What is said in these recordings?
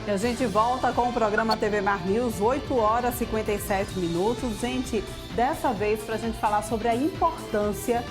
E a gente volta com o programa TV Mar News, 8 horas e 57 minutos. Gente, dessa vez para a gente falar sobre a importância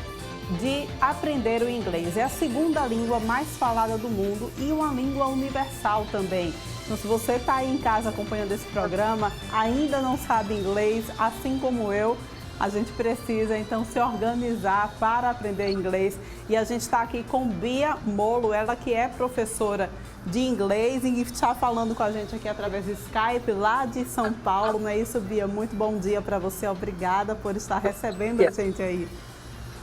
de aprender o inglês. É a segunda língua mais falada do mundo e uma língua universal também. Então, se você está aí em casa acompanhando esse programa, ainda não sabe inglês, assim como eu, a gente precisa, então, se organizar para aprender inglês. E a gente está aqui com Bia Molo, ela que é professora de inglês e está falando com a gente aqui através do Skype, lá de São Paulo. Não é isso, Bia? Muito bom dia para você. Obrigada por estar recebendo a gente aí.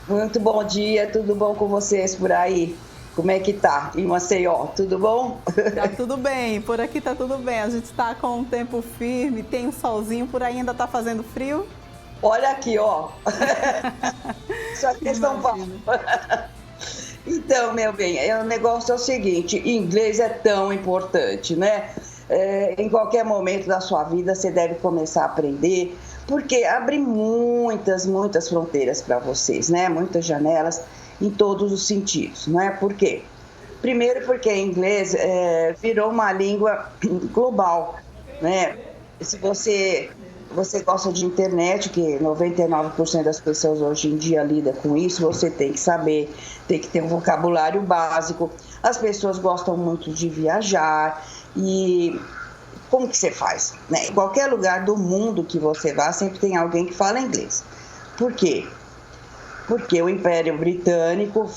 Muito bom dia, tudo bom com vocês por aí? Como é que tá em Maceió? Tudo bom? Tá tudo bem, por aqui tá tudo bem. A gente está com um tempo firme, tem um solzinho, por aí ainda tá fazendo frio? Olha aqui, ó. Isso aqui é São Paulo. Então, meu bem, o negócio é o seguinte, inglês é tão importante, né? Em qualquer momento da sua vida você deve começar a aprender, porque abre muitas fronteiras para vocês, né? Muitas janelas em todos os sentidos, não é? Por quê? Primeiro porque inglês virou uma língua global, né? Se você gosta de internet, que 99% das pessoas hoje em dia lida com isso, você tem que saber, tem que ter um vocabulário básico. As pessoas gostam muito de viajar e como que você faz? Né? Em qualquer lugar do mundo que você vá, sempre tem alguém que fala inglês. Por quê? Porque o Império Britânico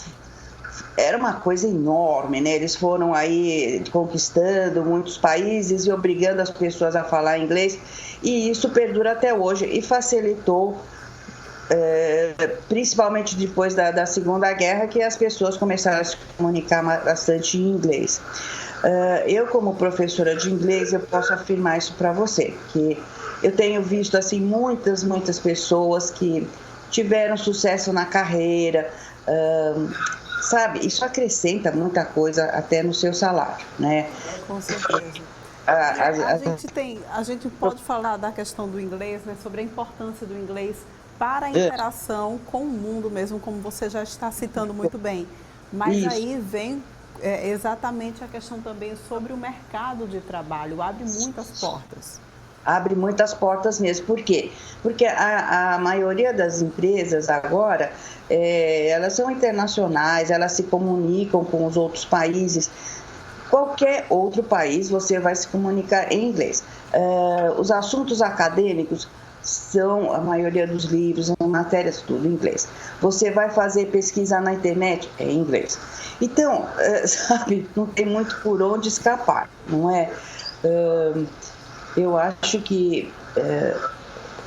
era uma coisa enorme, né? Eles foram aí conquistando muitos países e obrigando as pessoas a falar inglês, e isso perdura até hoje e facilitou, principalmente depois da Segunda Guerra, que as pessoas começaram a se comunicar bastante em inglês. Eu, como professora de inglês, eu posso afirmar isso para você, que eu tenho visto assim muitas pessoas que tiveram sucesso na carreira, sabe, isso acrescenta muita coisa até no seu salário, né? Com certeza. A gente pode falar da questão do inglês, né, sobre a importância do inglês para a interação com o mundo mesmo, como você já está citando muito bem. Mas isso. Aí vem exatamente a questão também sobre o mercado de trabalho, abre muitas portas. Abre muitas portas mesmo. Por quê? Porque a maioria das empresas agora, elas são internacionais, elas se comunicam com os outros países. Qualquer outro país você vai se comunicar em inglês. Os assuntos acadêmicos são, a maioria dos livros, matérias, tudo em inglês. Você vai fazer pesquisa na internet, é em inglês. Então, sabe, não tem muito por onde escapar, não é? Eu acho que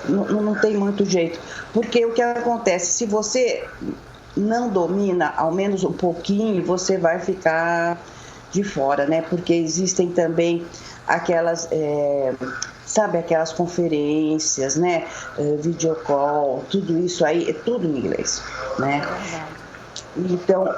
não tem muito jeito, porque o que acontece, se você não domina ao menos um pouquinho, você vai ficar de fora, né? Porque existem também aquelas, sabe, aquelas conferências, né? Videocall, tudo isso aí, é tudo em inglês, né? Então,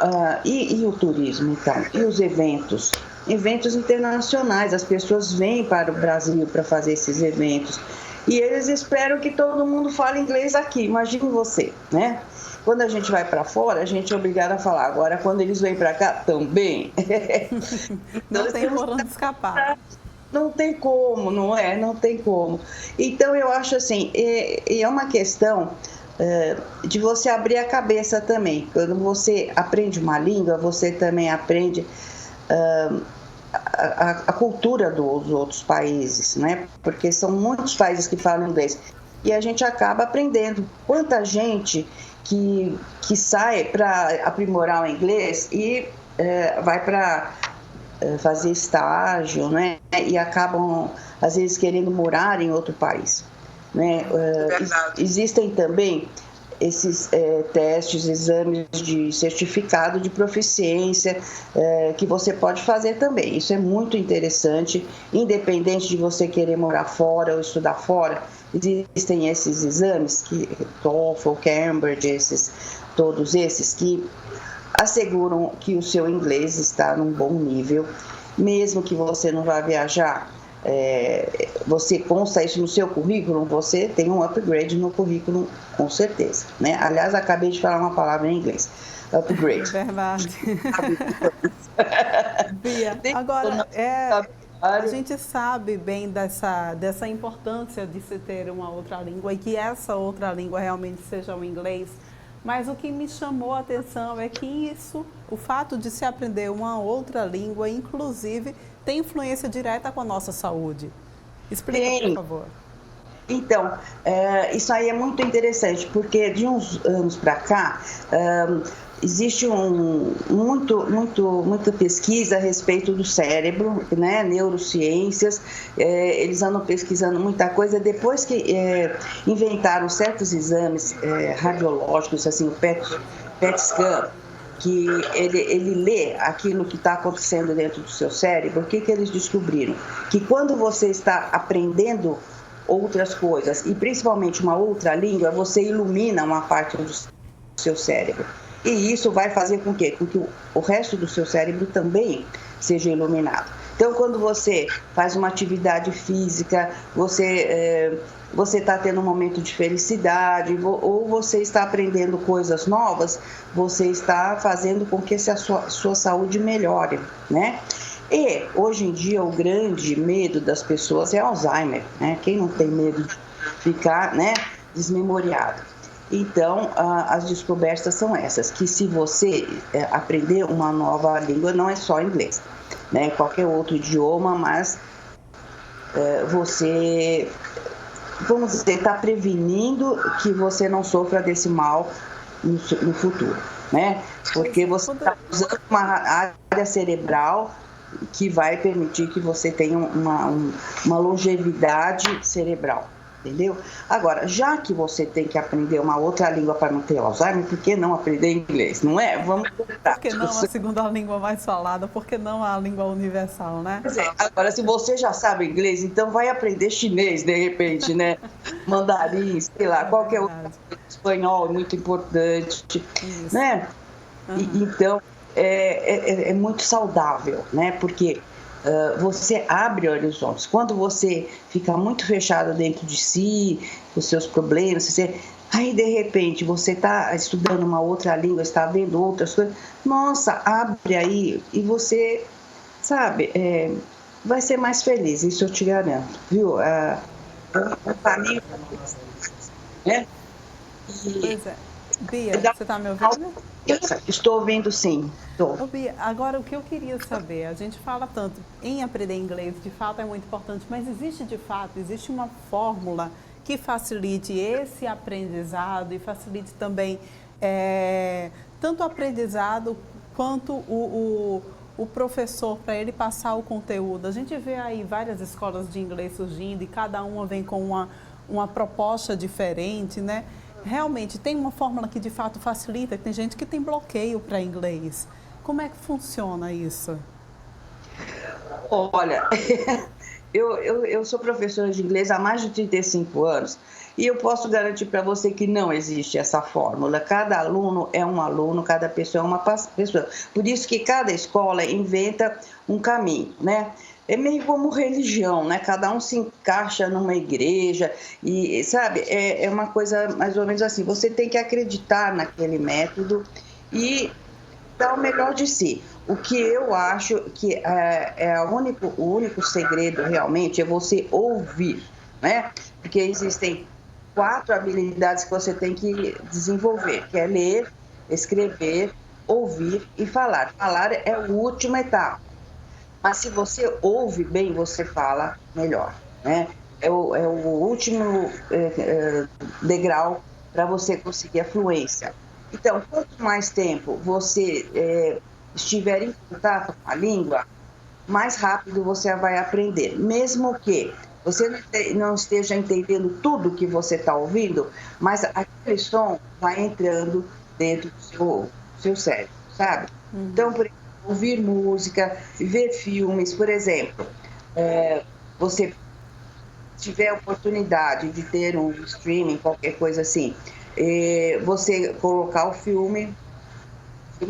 e o turismo, então? E os eventos? Eventos internacionais, as pessoas vêm para o Brasil para fazer esses eventos e eles esperam que todo mundo fale inglês aqui, imagine você, né? Quando a gente vai para fora, a gente é obrigado a falar, agora quando eles vêm para cá, também. Não tem por onde escapar. Não tem como, não é? Não tem como. Então, eu acho assim, é uma questão de você abrir a cabeça também. Quando você aprende uma língua, você também aprende a cultura dos outros países, né? Porque são muitos países que falam inglês e a gente acaba aprendendo. Quanta gente que sai para aprimorar o inglês e vai para fazer estágio, né? E acabam às vezes querendo morar em outro país, né? Existem também esses testes, exames de certificado de proficiência que você pode fazer também. Isso é muito interessante, independente de você querer morar fora ou estudar fora. Existem esses exames, TOEFL, Cambridge, todos esses, que asseguram que o seu inglês está num bom nível, mesmo que você não vá viajar. Você consta isso no seu currículo, você tem um upgrade no currículo, com certeza, né? Aliás, acabei de falar uma palavra em inglês, upgrade. Verdade. Bia, agora, A gente sabe bem dessa importância de se ter uma outra língua e que essa outra língua realmente seja o inglês. Mas o que me chamou a atenção é que o fato de se aprender uma outra língua, inclusive, tem influência direta com a nossa saúde. Explica, por favor. Então, isso aí é muito interessante, porque de uns anos para cá, existe muita pesquisa a respeito do cérebro, né? Neurociências, eles andam pesquisando muita coisa. Depois que inventaram certos exames radiológicos, assim, o PET scan, que ele lê aquilo que está acontecendo dentro do seu cérebro, o que eles descobriram? Que quando você está aprendendo outras coisas, e principalmente uma outra língua, você ilumina uma parte do seu cérebro. E isso vai fazer com que o resto do seu cérebro também seja iluminado. Então, quando você faz uma atividade física, você está tendo um momento de felicidade, ou você está aprendendo coisas novas, você está fazendo com que a sua saúde melhore, né? E, hoje em dia, o grande medo das pessoas é Alzheimer, né? Quem não tem medo de ficar, né, desmemoriado? Então, as descobertas são essas, que se você aprender uma nova língua, não é só inglês, né? Qualquer outro idioma, mas você, vamos dizer, está prevenindo que você não sofra desse mal no futuro, né? Porque você está usando uma área cerebral que vai permitir que você tenha uma longevidade cerebral, entendeu? Agora, já que você tem que aprender uma outra língua para não ter Alzheimer, por que não aprender inglês, não é? Vamos tentar. Por que não a segunda língua mais falada? Por que não a língua universal, né? Agora, se você já sabe inglês, então vai aprender chinês, de repente, né? Mandarim, sei lá, qualquer outro. Espanhol é muito importante, isso, né? Então, é muito saudável, né? Porque você abre horizontes. Quando você fica muito fechado dentro de si, os seus problemas, aí de repente você está estudando uma outra língua, está vendo outras coisas, nossa, abre aí e você, sabe, vai ser mais feliz, isso eu te garanto, viu? O caminho, né? Pois é. Bia, você está me ouvindo? Estou ouvindo, sim. Ô, Bia, agora o que eu queria saber, a gente fala tanto em aprender inglês, de fato é muito importante, mas existe uma fórmula que facilite esse aprendizado e facilite também tanto o aprendizado quanto o professor, para ele passar o conteúdo. A gente vê aí várias escolas de inglês surgindo e cada uma vem com uma proposta diferente, né? Realmente tem uma fórmula que de fato facilita, tem gente que tem bloqueio para inglês. Como é que funciona isso? Olha, eu sou professora de inglês há mais de 35 anos e eu posso garantir para você que não existe essa fórmula. Cada aluno é um aluno, cada pessoa é uma pessoa. Por isso que cada escola inventa um caminho, né? É meio como religião, né? Cada um se encaixa numa igreja e, sabe, é uma coisa mais ou menos assim. Você tem que acreditar naquele método e dar o melhor de si. O que eu acho que o único segredo realmente é você ouvir, né? Porque existem 4 habilidades que você tem que desenvolver, que é ler, escrever, ouvir e falar. Falar é a última etapa. Mas se você ouve bem, você fala melhor, né? É o último degrau para você conseguir a fluência. Então, quanto mais tempo você estiver em contato com a língua, mais rápido você vai aprender. Mesmo que você não esteja entendendo tudo que você está ouvindo, mas aquele som vai entrando dentro do seu cérebro, sabe? Então, por exemplo, ouvir música, ver filmes, por exemplo, você tiver a oportunidade de ter um streaming, qualquer coisa assim, você colocar o filme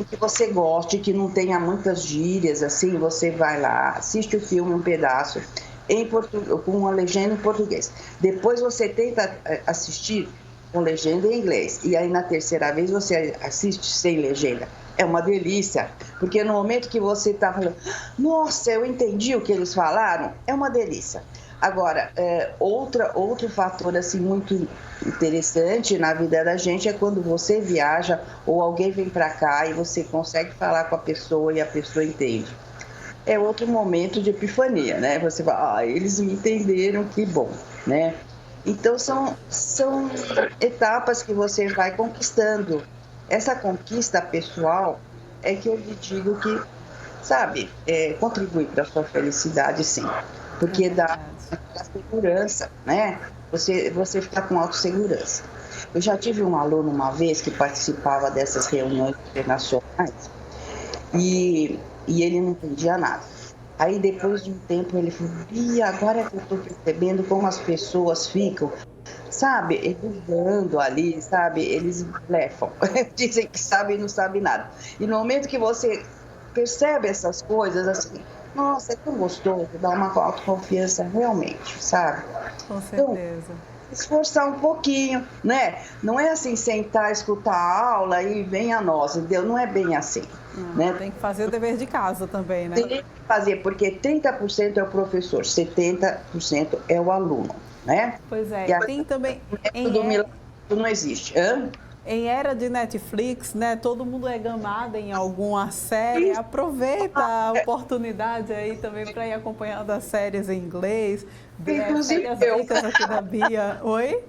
que você goste, que não tenha muitas gírias, assim, você vai lá, assiste o filme um pedaço com uma legenda em português. Depois você tenta assistir com legenda em inglês. E aí na terceira vez você assiste sem legenda. É uma delícia, porque no momento que você está falando, nossa, eu entendi o que eles falaram, é uma delícia. Agora, outro fator assim, muito interessante na vida da gente é quando você viaja ou alguém vem para cá e você consegue falar com a pessoa e a pessoa entende. É outro momento de epifania, né? Você fala, eles me entenderam, que bom, né? Então, são etapas que você vai conquistando. Essa conquista pessoal é que eu lhe digo que, sabe, contribui para a sua felicidade, sim. Porque dá segurança, né? Você fica com autossegurança. Eu já tive um aluno uma vez que participava dessas reuniões internacionais e ele não entendia nada. Aí, depois de um tempo, ele falou, e agora é que eu estou percebendo como as pessoas ficam, sabe, educando ali, sabe, eles blefam, dizem que sabem e não sabem nada. E no momento que você percebe essas coisas, assim, nossa, é tão gostoso, dá uma autoconfiança realmente, sabe? Com certeza. Então, esforçar um pouquinho, né? Não é assim, sentar, escutar a aula e vem a nós, entendeu? Não é bem assim. Né? Tem que fazer o dever de casa também, né? Tem que fazer, porque 30% é o professor, 70% é o aluno, né? Pois é, e tem também... do milagre não existe. Em era de Netflix, né? Todo mundo é gamado em alguma série. Aproveita a oportunidade aí também para ir acompanhando as séries em inglês. Inclusive as dicas aqui da Bia. Oi?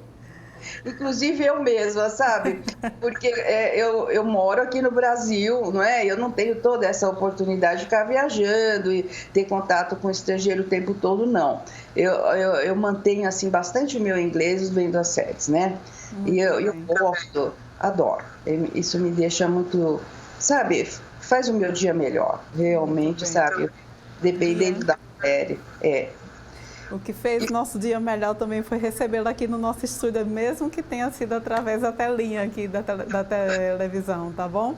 Inclusive eu mesma, sabe? Porque eu moro aqui no Brasil, não é? Eu não tenho toda essa oportunidade de ficar viajando e ter contato com o estrangeiro o tempo todo, não. Eu mantenho, assim, bastante o meu inglês vendo as séries, né? E eu gosto, adoro. Isso me deixa muito, sabe? Faz o meu dia melhor, realmente, sabe? Dependendo da série, O que fez nosso dia melhor também foi recebê-la aqui no nosso estúdio, mesmo que tenha sido através da telinha aqui da televisão, tá bom?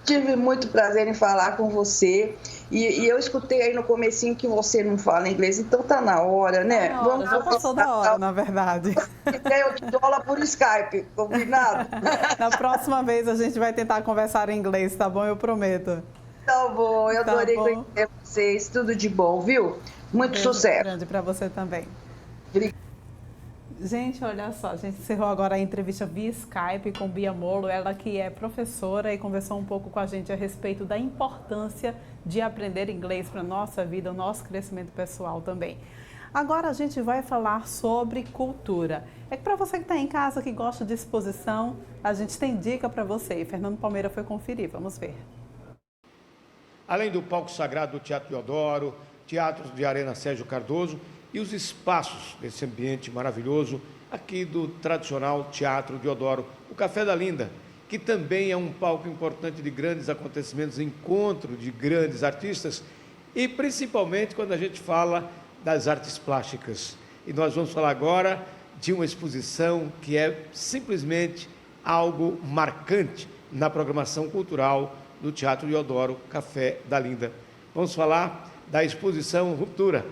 Tive muito prazer em falar com você e eu escutei aí no comecinho que você não fala inglês, então tá na hora, né? Já passou da hora, na verdade. Eu te dou aula por Skype, combinado? Na próxima vez a gente vai tentar conversar em inglês, tá bom? Eu prometo. Tá bom, eu adorei conhecer vocês, tudo de bom, viu? Muito sucesso. Grande para você também. Obrigada. Gente, olha só, a gente encerrou agora a entrevista via Skype com Bia Molo, ela que é professora e conversou um pouco com a gente a respeito da importância de aprender inglês para a nossa vida, o nosso crescimento pessoal também. Agora a gente vai falar sobre cultura. É que para você que está em casa, que gosta de exposição, a gente tem dica para você. E Fernando Palmeira foi conferir, vamos ver. Além do palco sagrado do Teatro Deodoro, teatros de Arena Sérgio Cardoso e os espaços desse ambiente maravilhoso aqui do tradicional Teatro Deodoro, o Café da Linda, que também é um palco importante de grandes acontecimentos, encontro de grandes artistas e principalmente quando a gente fala das artes plásticas. E nós vamos falar agora de uma exposição que é simplesmente algo marcante na programação cultural do Teatro Deodoro, Café da Linda. Vamos falar da exposição Ruptura.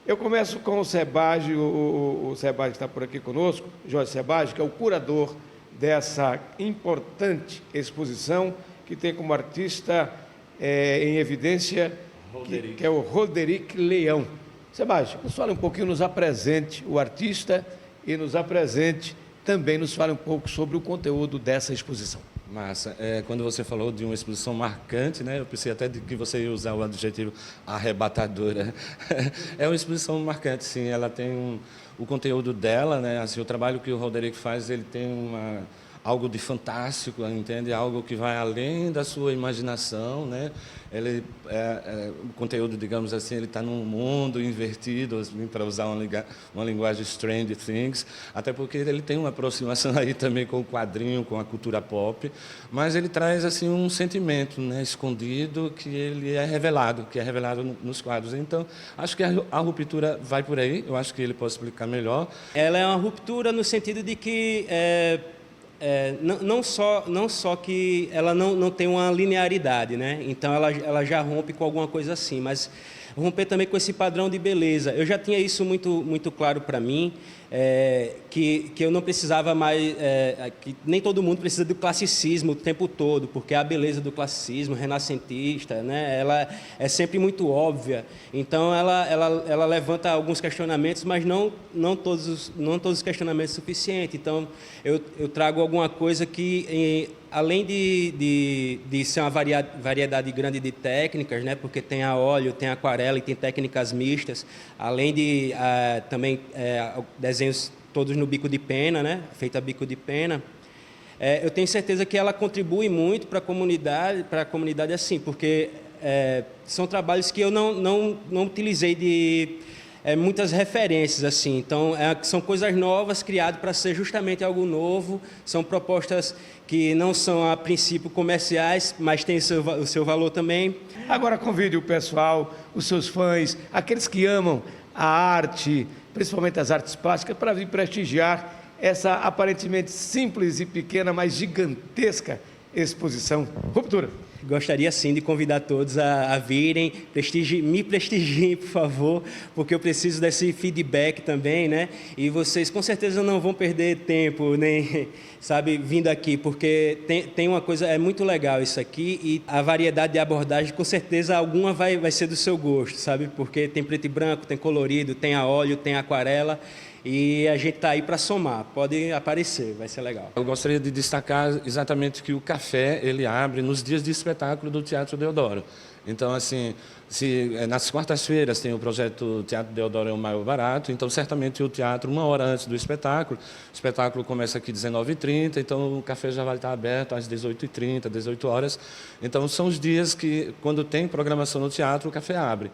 Eu começo com o Sebagi, o Sebagi está por aqui conosco, Jorge Sebagi, que é o curador dessa importante exposição, que tem como artista em evidência, que é o Roderick Leão. Sebagi, nos fale um pouquinho, nos apresente o artista e nos apresente, também nos fale um pouco sobre o conteúdo dessa exposição. Massa. Quando você falou de uma exposição marcante, né, eu pensei até de que você ia usar o adjetivo arrebatadora. É uma exposição marcante, sim. Ela tem o conteúdo dela, né, assim, o trabalho que o Roderick faz, ele tem algo de fantástico, entende? Algo que vai além da sua imaginação, né? O conteúdo, digamos assim, ele está num mundo invertido, assim, para usar uma linguagem Stranger Things, até porque ele tem uma aproximação aí também com o quadrinho, com a cultura pop, mas ele traz assim um sentimento, né, escondido, que ele é revelado, nos quadros. Então, acho que a ruptura vai por aí. Eu acho que ele pode explicar melhor. Ela é uma ruptura no sentido de que não só que ela não tem uma linearidade, né? Então ela já rompe com alguma coisa assim, mas romper também com esse padrão de beleza. Eu já tinha isso muito claro para mim, que eu não precisava mais, que nem todo mundo precisa do classicismo o tempo todo, porque a beleza do classicismo renascentista, né, ela é sempre muito óbvia. Então, ela levanta alguns questionamentos, mas não todos os questionamentos suficientes. Então, eu trago alguma coisa que, além de ser uma variedade grande de técnicas, né, porque tem a óleo, tem a aquarela e tem técnicas mistas, além de também desenhos todos no bico de pena, né, feito a bico de pena, eu tenho certeza que ela contribui muito para a comunidade assim, porque são trabalhos que eu não utilizei de muitas referências assim, então são coisas novas criadas para ser justamente algo novo, são propostas que não são a princípio comerciais, mas têm o seu valor também. Agora convide o pessoal, os seus fãs, aqueles que amam a arte, principalmente as artes plásticas, para vir prestigiar essa aparentemente simples e pequena, mas gigantesca exposição Ruptura. Gostaria sim de convidar todos a virem, me prestigiem, por favor, porque eu preciso desse feedback também, né? E vocês com certeza não vão perder tempo, nem, sabe, vindo aqui, porque tem uma coisa, é muito legal isso aqui, e a variedade de abordagem, com certeza alguma vai ser do seu gosto, sabe? Porque tem preto e branco, tem colorido, tem a óleo, tem a aquarela. E a gente está aí para somar, pode aparecer, vai ser legal. Eu gostaria de destacar exatamente que o café, ele abre nos dias de espetáculo do Teatro Deodoro. Então, assim, nas quartas-feiras tem o projeto Teatro Deodoro é o Mais Barato, então certamente o teatro, 1 hora antes do espetáculo, o espetáculo começa aqui às 19h30, então o café já vai estar aberto às 18h30, 18 horas. Então, são os dias que, quando tem programação no teatro, o café abre.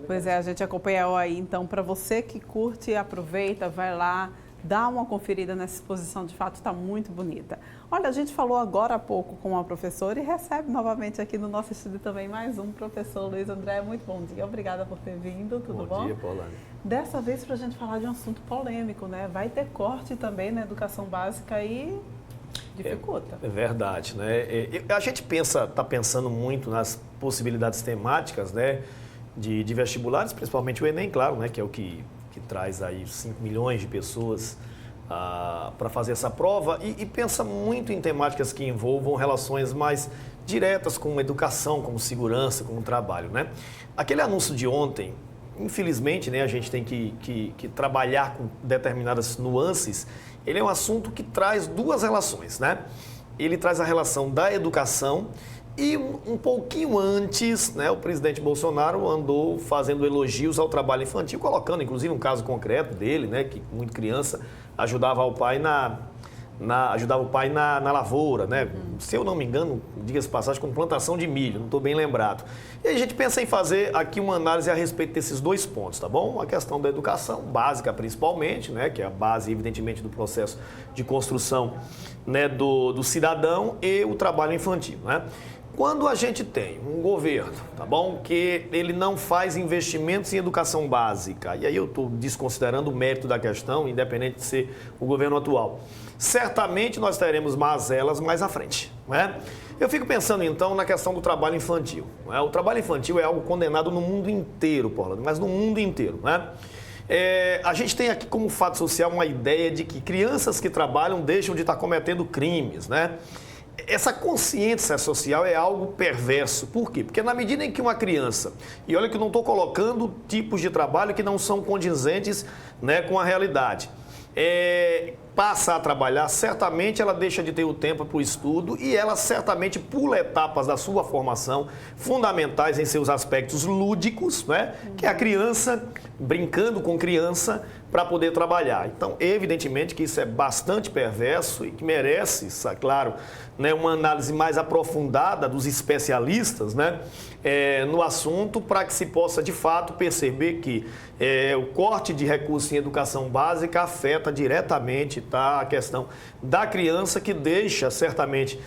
Pois é, a gente acompanhou aí, então, para você que curte, aproveita, vai lá, dá uma conferida nessa exposição, de fato está muito bonita. Olha, a gente falou agora há pouco com uma professora e recebe novamente aqui no nosso estúdio também mais um professor, Luiz André. Muito bom dia, obrigada por ter vindo, tudo bom? Bom dia, Paulana. Dessa vez para a gente falar de um assunto polêmico, né? Vai ter corte também na educação básica e dificulta. É verdade, né? A gente está pensando muito nas possibilidades temáticas, né? De vestibulares, principalmente o Enem, claro, né, que é o que traz aí 5 milhões de pessoas para fazer essa prova e pensa muito em temáticas que envolvam relações mais diretas com educação, como segurança, com o trabalho, né? Aquele anúncio de ontem, infelizmente, né, a gente tem que trabalhar com determinadas nuances. Ele é um assunto que traz duas relações, né? Ele traz a relação da educação. E um pouquinho antes, né, o presidente Bolsonaro andou fazendo elogios ao trabalho infantil, colocando inclusive um caso concreto dele, né, que muito criança ajudava o pai na lavoura, né? Se eu não me engano, diga-se de passagem, com plantação de milho, não estou bem lembrado. E a gente pensa em fazer aqui uma análise a respeito desses dois pontos, tá bom? A questão da educação básica, principalmente, né, que é a base, evidentemente, do processo de construção, né, do cidadão, e o trabalho infantil, né? Quando a gente tem um governo, tá bom, que ele não faz investimentos em educação básica, e aí eu estou desconsiderando o mérito da questão, independente de ser o governo atual, certamente nós teremos mazelas mais à frente, não é? Eu fico pensando então na questão do trabalho infantil, não é? O trabalho infantil é algo condenado no mundo inteiro, Paula, mas no mundo inteiro, não é? A gente tem aqui como fato social uma ideia de que crianças que trabalham deixam de estar cometendo crimes, né? Essa consciência social é algo perverso. Por quê? Porque na medida em que uma criança, e olha que eu não estou colocando tipos de trabalho que não são condizentes, né, com a realidade, passa a trabalhar, certamente ela deixa de ter o tempo para o estudo e ela certamente pula etapas da sua formação fundamentais em seus aspectos lúdicos, né? Que é a criança brincando com criança para poder trabalhar. Então, evidentemente que isso é bastante perverso e que merece, claro, né, uma análise mais aprofundada dos especialistas, né, no assunto, para que se possa, de fato, perceber que o corte de recursos em educação básica afeta diretamente, tá, a questão da criança, que deixa, certamente,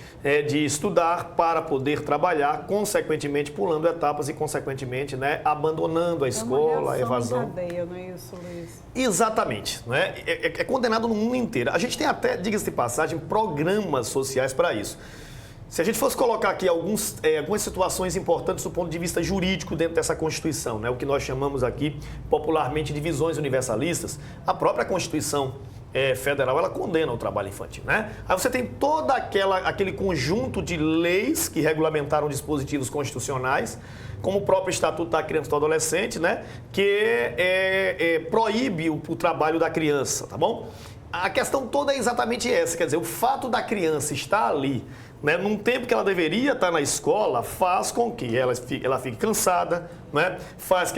de estudar para poder trabalhar, consequentemente pulando etapas e, consequentemente, né, abandonando a escola, a evasão. Em cadeia, não é isso, Luiz? Exatamente, né? É condenado no mundo inteiro. A gente tem até, diga-se de passagem, programas sociais para isso. Se a gente fosse colocar aqui algumas situações importantes do ponto de vista jurídico dentro dessa Constituição, né, o que nós chamamos aqui popularmente de visões universalistas, a própria Constituição Federal, ela condena o trabalho infantil, né? Aí você tem todo aquele conjunto de leis que regulamentaram dispositivos constitucionais, como o próprio Estatuto da Criança e do Adolescente, né, que proíbe o trabalho da criança, tá bom? A questão toda é exatamente essa, quer dizer, o fato da criança estar ali, né, num tempo que ela deveria estar na escola, faz com que ela fique cansada, né, faz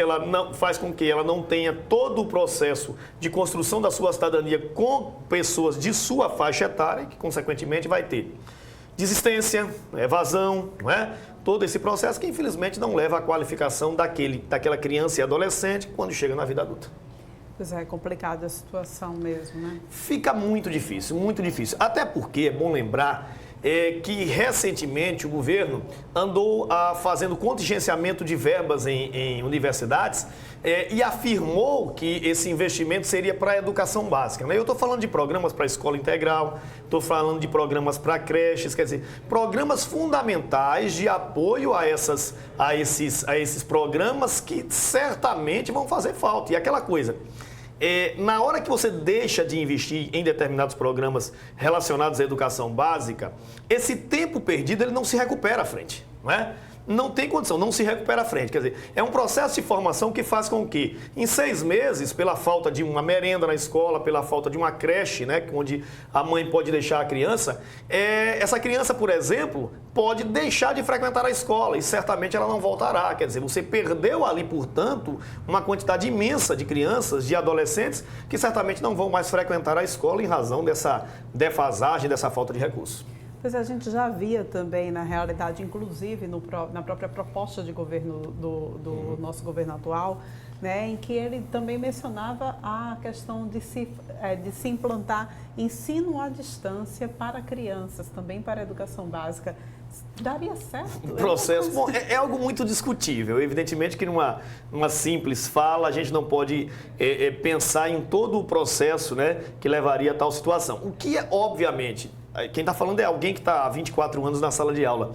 com que ela não tenha todo o processo de construção da sua cidadania com pessoas de sua faixa etária, que consequentemente vai ter desistência, evasão, não é? Todo esse processo que infelizmente não leva à qualificação daquela criança e adolescente quando chega na vida adulta. Pois é complicada a situação mesmo, né? Fica muito difícil, muito difícil. Até porque é bom lembrar que recentemente o governo andou fazendo contingenciamento de verbas em universidades e afirmou que esse investimento seria para a educação básica, né? Eu estou falando de programas para a escola integral, estou falando de programas para creches, quer dizer, programas fundamentais de apoio a esses programas que certamente vão fazer falta. E aquela coisa... na hora que você deixa de investir em determinados programas relacionados à educação básica, esse tempo perdido ele não se recupera à frente, não é? Não tem condição, não se recupera à frente. Quer dizer, é um processo de formação que faz com que, em 6 meses, pela falta de uma merenda na escola, pela falta de uma creche, né, onde a mãe pode deixar a criança, essa criança, por exemplo, pode deixar de frequentar a escola e certamente ela não voltará. Quer dizer, você perdeu ali, portanto, uma quantidade imensa de crianças, de adolescentes, que certamente não vão mais frequentar a escola em razão dessa defasagem, dessa falta de recursos. Pois a gente já via também, na realidade, inclusive na própria proposta de governo do nosso governo atual, né, em que ele também mencionava a questão de se implantar ensino à distância para crianças, também para a educação básica. Daria certo? O processo, bom, é algo muito discutível. Evidentemente que numa simples fala a gente não pode pensar em todo o processo, né, que levaria a tal situação. O que é, obviamente... Quem está falando é alguém que está há 24 anos na sala de aula.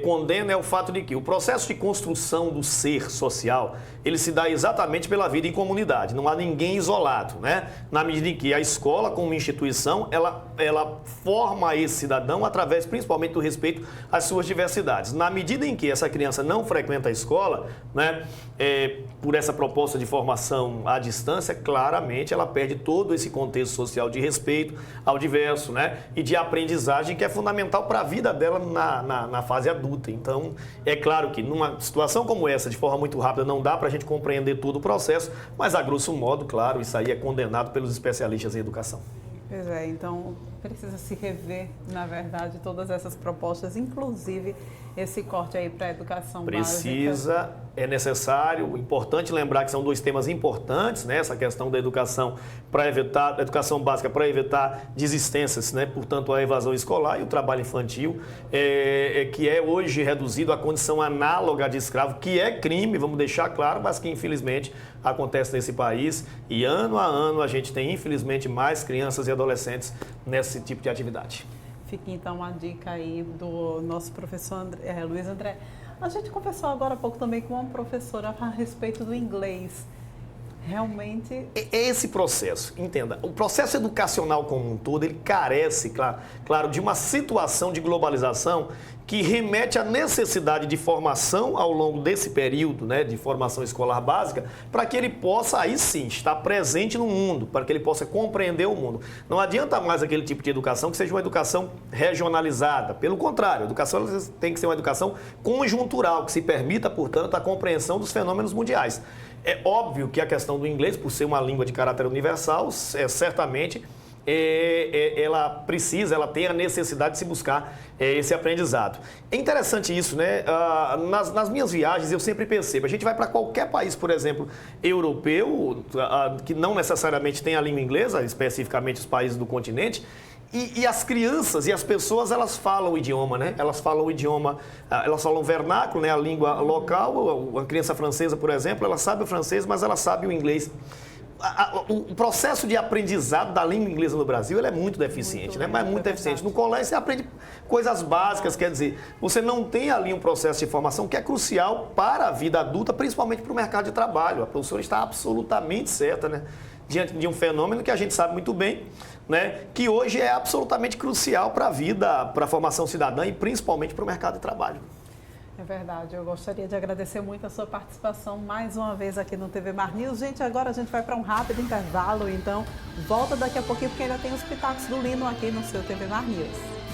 Condena é o fato de que o processo de construção do ser social, ele se dá exatamente pela vida em comunidade. Não há ninguém isolado, né? Na medida em que a escola, como instituição, ela forma esse cidadão através, principalmente, do respeito às suas diversidades. Na medida em que essa criança não frequenta a escola, né, por essa proposta de formação à distância, claramente ela perde todo esse contexto social de respeito ao diverso, né, e de aprendizagem que é fundamental para a vida dela na fase adulta. Então, é claro que numa situação como essa, de forma muito rápida, não dá para a gente compreender todo o processo, mas a grosso modo, claro, isso aí é condenado pelos especialistas em educação. Pois é, então precisa se rever, na verdade, todas essas propostas, inclusive esse corte aí para a educação básica. É necessário, importante lembrar que são 2 temas importantes, né? Essa questão da educação educação básica para evitar desistências, né? Portanto, a evasão escolar e o trabalho infantil, que é hoje reduzido à condição análoga de escravo, que é crime, vamos deixar claro, mas que infelizmente acontece nesse país e ano a ano a gente tem infelizmente mais crianças e adolescentes nesse tipo de atividade. Fica então a dica aí do nosso professor Luiz André. A gente conversou agora há pouco também com uma professora a respeito do inglês. Realmente... Esse processo, entenda, o processo educacional como um todo, ele carece, claro, de uma situação de globalização que remete à necessidade de formação ao longo desse período, né, de formação escolar básica, para que ele possa, aí sim, estar presente no mundo, para que ele possa compreender o mundo. Não adianta mais aquele tipo de educação que seja uma educação regionalizada. Pelo contrário, a educação tem que ser uma educação conjuntural, que se permita, portanto, a compreensão dos fenômenos mundiais. É óbvio que a questão do inglês, por ser uma língua de caráter universal, certamente ela tem a necessidade de se buscar esse aprendizado. É interessante isso, né? Nas minhas viagens eu sempre percebo, a gente vai para qualquer país, por exemplo, europeu, que não necessariamente tem a língua inglesa, especificamente os países do continente, e as crianças e as pessoas, elas falam o idioma, né? Elas falam o idioma, elas falam vernáculo, né? A língua local. A criança francesa, por exemplo, ela sabe o francês, mas ela sabe o inglês. o processo de aprendizado da língua inglesa no Brasil ele é muito deficiente, né? Mas muito deficiente. No colégio você aprende coisas básicas, quer dizer, você não tem ali um processo de formação que é crucial para a vida adulta, principalmente para o mercado de trabalho. A professora está absolutamente certa, né? Diante de um fenômeno que a gente sabe muito bem, né? Que hoje é absolutamente crucial para a vida, para a formação cidadã e principalmente para o mercado de trabalho. É verdade, eu gostaria de agradecer muito a sua participação mais uma vez aqui no TV Mar News. Gente, agora a gente vai para um rápido intervalo, então volta daqui a pouquinho porque ainda tem os pitacos do Lino aqui no seu TV Mar News.